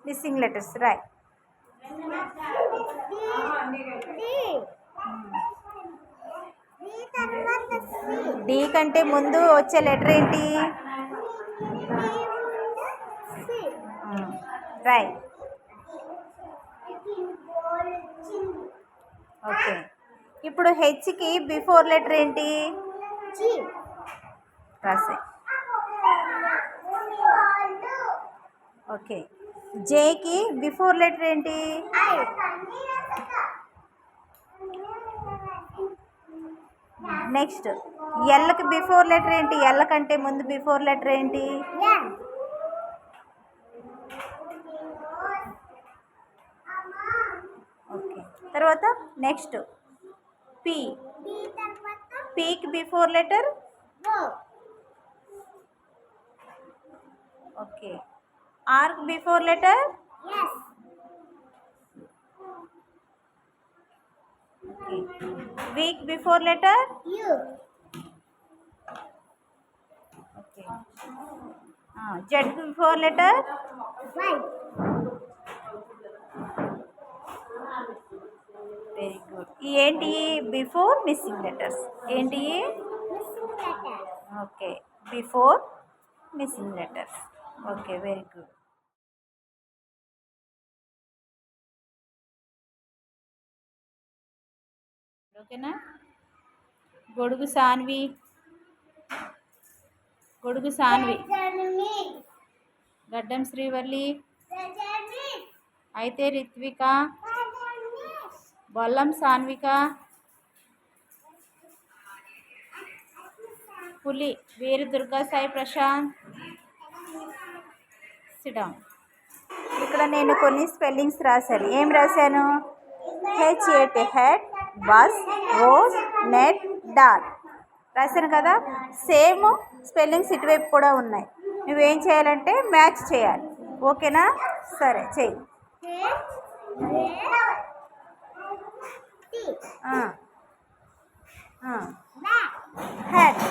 Missing letters Roy. D కంటే ముందు వచ్చే లెటర్ ఏంటి? రాయ్. ఓకే. ఇప్పుడు హెచ్కి బిఫోర్ లెటర్ ఏంటి? రాసే. ఓకే. జేకి బిఫోర్ లెటర్ ఏంటి? నెక్స్ట్ ఎల్కి బిఫోర్ లెటర్ ఏంటి? ఎల్ కంటే ముందు బిఫోర్ లెటర్ ఏంటి? ఓకే. తర్వాత నెక్స్ట్ పి. పీకి బిఫోర్ లెటర్? ఓకే. ఆర్కి బిఫోర్ లెటర్? ఓకే. వీక్ before letter? Okay. Z before letter? Very good. ఏంటి బిఫోర్ మిస్సింగ్ లెటర్స్? ఏంటి? Okay. Before missing letters. Okay, very good. ఓకేనా? గొడుగు సాన్వి, గొడుగు సాన్వి. గడ్డం శ్రీవల్లి, అయితే రిత్విక, బొల్లం సాన్విక, పులి వీరు దుర్గా సాయి ప్రశాంత్. సిడౌన్. ఇక్కడ నేను కొన్ని స్పెల్లింగ్స్ రాశాను. ఏం రాశాను? HAT head, bus, rose, net, doll రాశాను కదా. సేమ్ స్పెల్లింగ్స్ ఇటువైపు కూడా ఉన్నాయి. నువ్వేం చేయాలంటే మ్యాచ్ చేయాలి. ఓకేనా? సరే, చెయ్యి. హెడ్.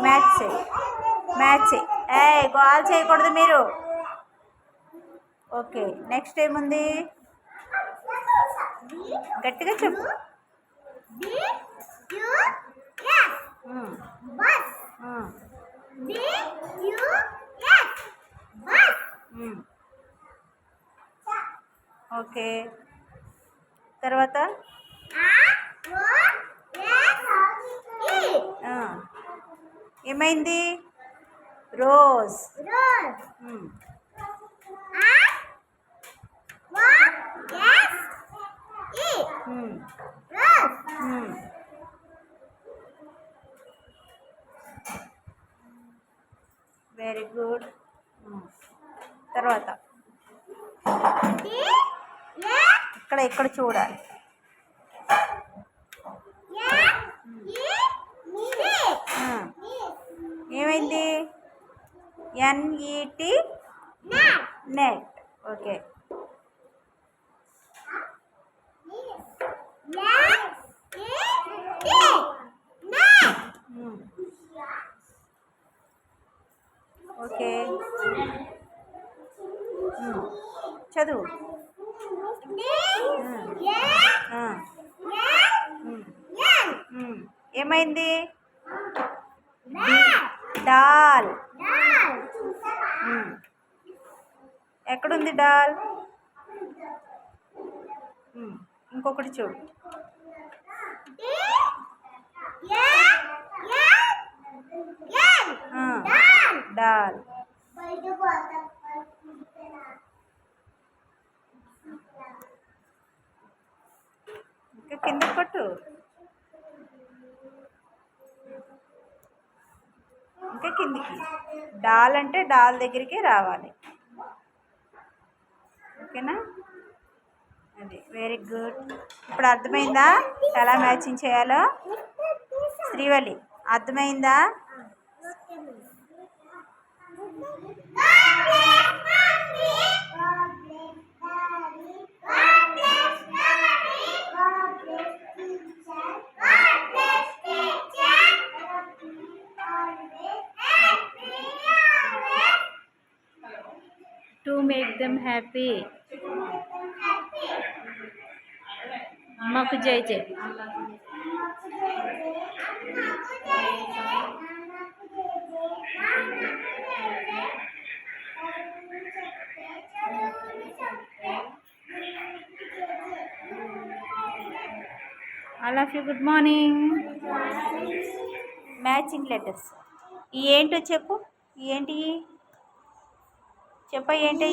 మ్యాచ్ చేయి, మ్యాచ్ చేయి. గోల్ చేయకూడదు మీరు. ఓకే. నెక్స్ట్ ఏముంది? గట్టిగా చెప్పు. ఓకే. తర్వాత ఏమైంది? రోజ్. Very good. తర్వాత ఇక్కడ చూడాలి. ఏమైంది? NET net. ఓకే. ఓకే, చదువు. ఏమైంది? డాల్. ఎక్కడుంది డాల్? ఇంకొకటి చూడు. డాల్. ఇంకా కింద పట్టు. ఇంకా కిందికి. డాల్ అంటే డాల్ దగ్గరికి రావాలి. ఓకేనా? అది వెరీ గుడ్. ఇప్పుడు అర్థమైందా ఎలా మ్యాచింగ్ చేయాలో? శ్రీవల్లి, అర్థమైందా? Make them happy. అమ్మకు జై జై. All of you good morning. Matching letters ఏంటో చెప్పు. ఏంటి చెప్ప ఏంటి?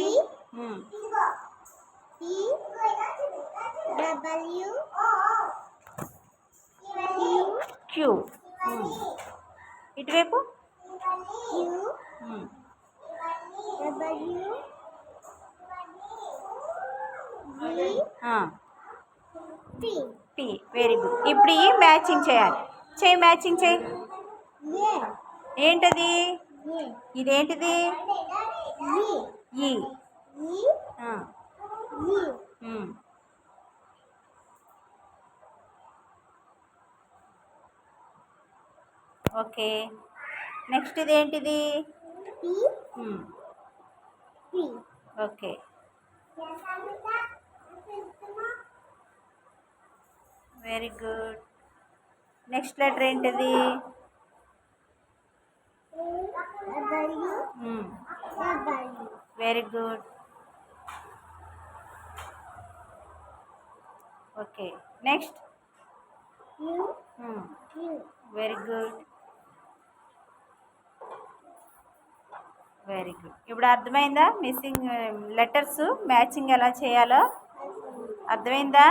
క్యూ. ఇటువైపు పి. Very good. ఇప్పుడు ఈ మ్యాచింగ్ చేయాలి. చేయి, మ్యాచింగ్ చేయి. ఏంటది? ఇదేంటిది? ఈ. ఓకే. నెక్స్ట్ ఇదేంటిది? Okay. Very good. Next letter ఏంటిది? Very good. Okay. Next very good. Very good. ఇప్పుడు అర్థమైందా మిస్సింగ్ లెటర్స్ మ్యాచింగ్ ఎలా చేయాలో? అర్థమైందా?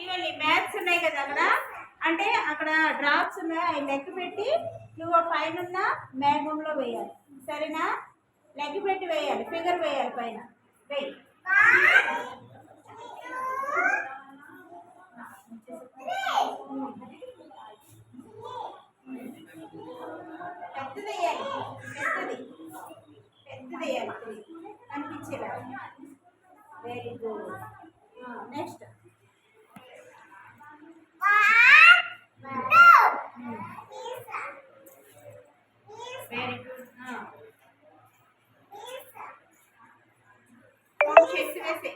ఇవన్నీ మ్యాథ్స్ ఉన్నాయి కదా అక్కడ, అంటే అక్కడ డ్రాప్స్ ఉన్నాయి. అవి లెక్క పెట్టి నువ్వు పైన మేఘంలో వేయాలి. సరేనా? లెక్క పెట్టి వేయాలి. ఫిగర్ వేయాలి పైన. వెయ్యి. పెద్దది వేయాలి. పెద్దది వేయాలి కనిపించేలా. Very good. Next very good. Checks వేసే.